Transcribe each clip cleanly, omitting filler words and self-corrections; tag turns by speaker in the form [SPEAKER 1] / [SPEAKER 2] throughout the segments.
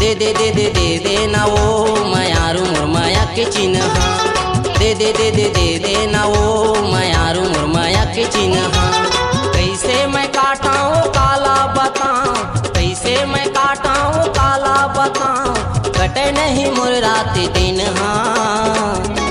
[SPEAKER 1] दे ना वो मायारू मोर माया के चिन्ह। दे ना वो मायारू मोर माया के चिन्ह। कैसे मैं काटाऊँ काला बताऊँ, कैसे मैं काटाऊँ काला बताऊँ, कटे नहीं मोर रात दिन। हाँ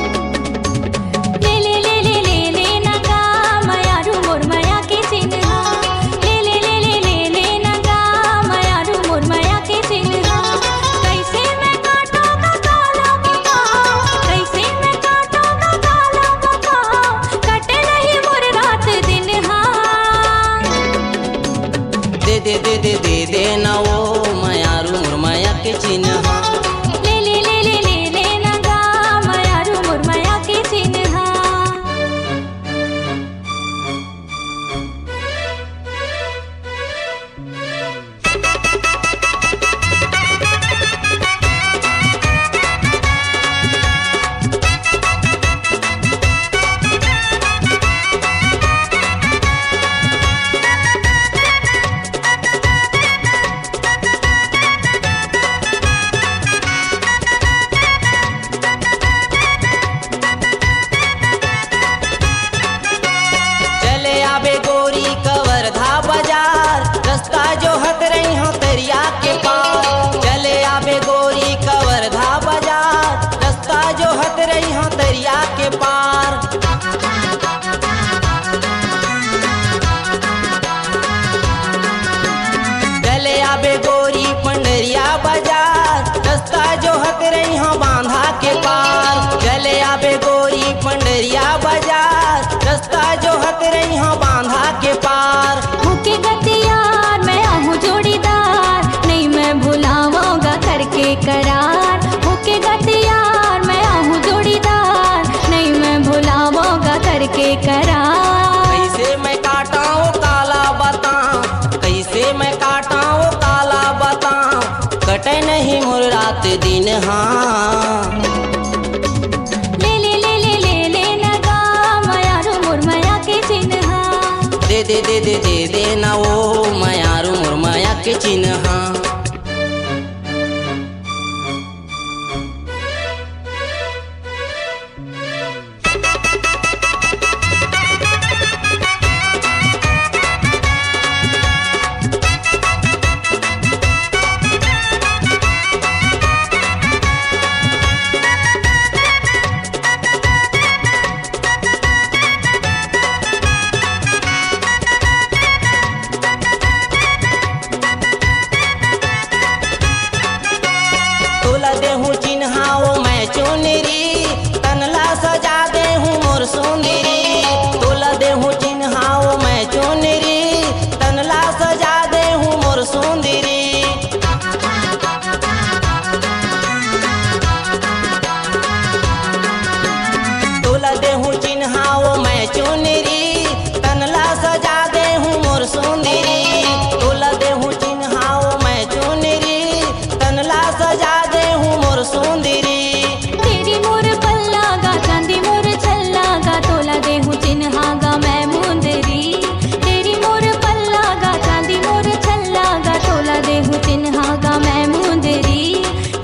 [SPEAKER 1] दे ना वो मायारू मोर माया के चिन्ह।
[SPEAKER 2] ले ना गा मायारू मोर माया के चिन्ह।
[SPEAKER 1] रास्ता जो हट रही हो दरिया के पार, चले आबे गोरी कवर्धा बाजार। रास्ता जो हट रही हो दरिया के पार, चले आबे गोरी पंडरिया बाजार। रास्ता जो हट रही हो बांधा के पार, चले आबे गोरी पंडरिया बाजार। रास्ता जो हट रही हो बांधा के पार।
[SPEAKER 2] होके गतियार मैं आहूँ जोड़ीदार, नहीं मैं भुलावांगा करके करार। होके गतियार मैं आहूँ जोड़ीदार, नहीं मैं भुलावांगा करके करार।
[SPEAKER 1] कैसे मैं काटाऊँ काला बताऊँ, कैसे मैं काटाऊँ काला बताऊँ, कटे नहीं मोर रात दिन। हाँ
[SPEAKER 2] ले ना गा मायारू मोर माया के चिन्ह।
[SPEAKER 1] दे ना वो मायारू मोर माया के चिन्ह। दे हूँ चिन्हाओ मैं चुनरी, तनला सजा दे हूँ मोर सुंदरी। तोला दे हूँ चिन्हाओ मैं चुनरी, तनला सजा दे हूँ मोर सुंदरी। तोला दे हूँ चिन्हाओ मैं चुनरी, तनला सजा दे हूँ मोर सुंदरी। तोला दे हूँ चिन्हाओ मैं चुनरी, तनला सजा दे हूँ मोर सुंदरी।
[SPEAKER 2] तेरी मोर पल्ला गा चांदी मोर छल्ला गा, तोला दे हूँ चिन्हा गा मैं मुंदरी। तेरी मोर पल्ला गा चांदी मोर छल्ला गा, तोला दे हूँ चिन्हा गा मैं मुंदरी।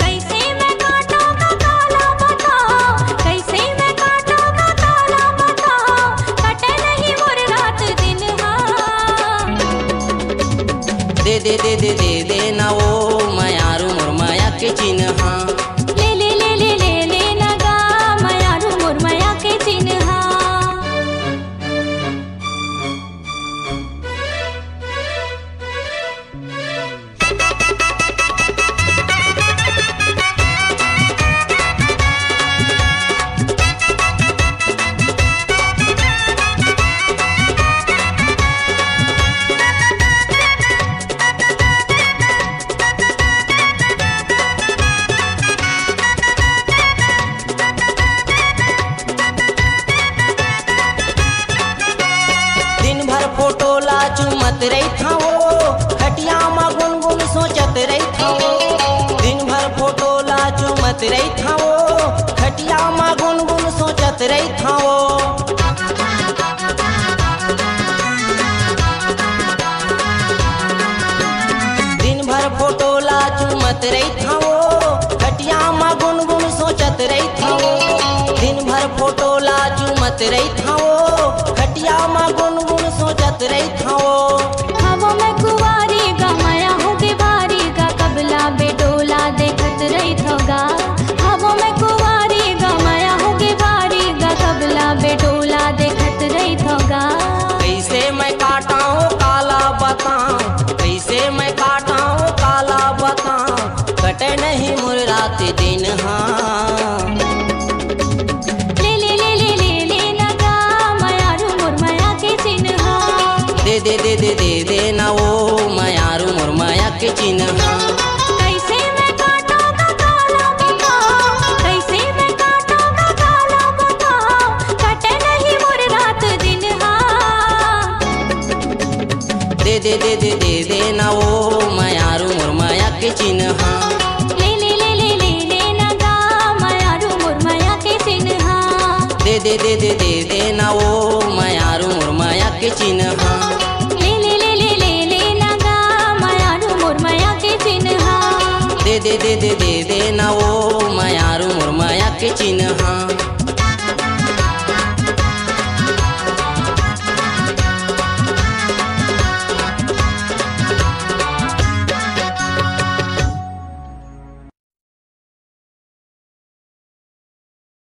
[SPEAKER 2] कैसे मैं काटाऊँगा काला बताओ, कैसे मैं काटाऊँगा काला बताओ, कटे नहीं मोर रात दिन। हाँ
[SPEAKER 1] दे ना वो मायारू मोर माया के चिन्ह।
[SPEAKER 2] ले ना गा मायारू मोर माया के चिन्ह। चुमत रही था वो खटिया में गुनगुन सोचत रही था वो। दिन भर फोटो ला चुमत रही था वो खटिया में गुनगुन सोचत रही था वो। दिन भर फोटो ला चुमत रही था वो
[SPEAKER 1] रही था वो, खटिया माँ गुनगुन सोचत रही था वो।
[SPEAKER 2] हवा में कुवारी गा माया हो के बारी गा, कबला बेडोला देखत रही थोगा। हवा में कुवारी गा माया हो के बारी गा, कबला बेडोला देखत रही थोगा।
[SPEAKER 1] कैसे मैं काटाऊँ काला बताऊँ, कैसे मैं काटाऊँ काला बताऊँ, कटे नहीं मुर रात दिन हाँ।
[SPEAKER 2] ले ले ले ले ले ले नगा मयारू मोर माया के चिन्हा।
[SPEAKER 1] दे दे दे दे दे दे ना वो मयारू मोर माया के चिन्हा।
[SPEAKER 2] कैसे मैं काटूंगा काला बताओ, कैसे मैं काटूंगा काला बताओ, कटे नहीं मोर रात दिन हाँ।
[SPEAKER 1] दे दे दे दे दे दे ना वो मयारू मोर माया के चिन्हा।
[SPEAKER 2] ले ले ले ले ले ले नगा मयारू मोर माया के चिन्हा।
[SPEAKER 1] दे दे दे दे दे दे ना वो मयारू मोर माया के चिन्हा।
[SPEAKER 2] ले ले ले ले ले ले नगा मयारू मोर माया के चिन्हा।
[SPEAKER 1] दे दे दे दे दे दे ना वो मयारू मोर माया के चिन्हा।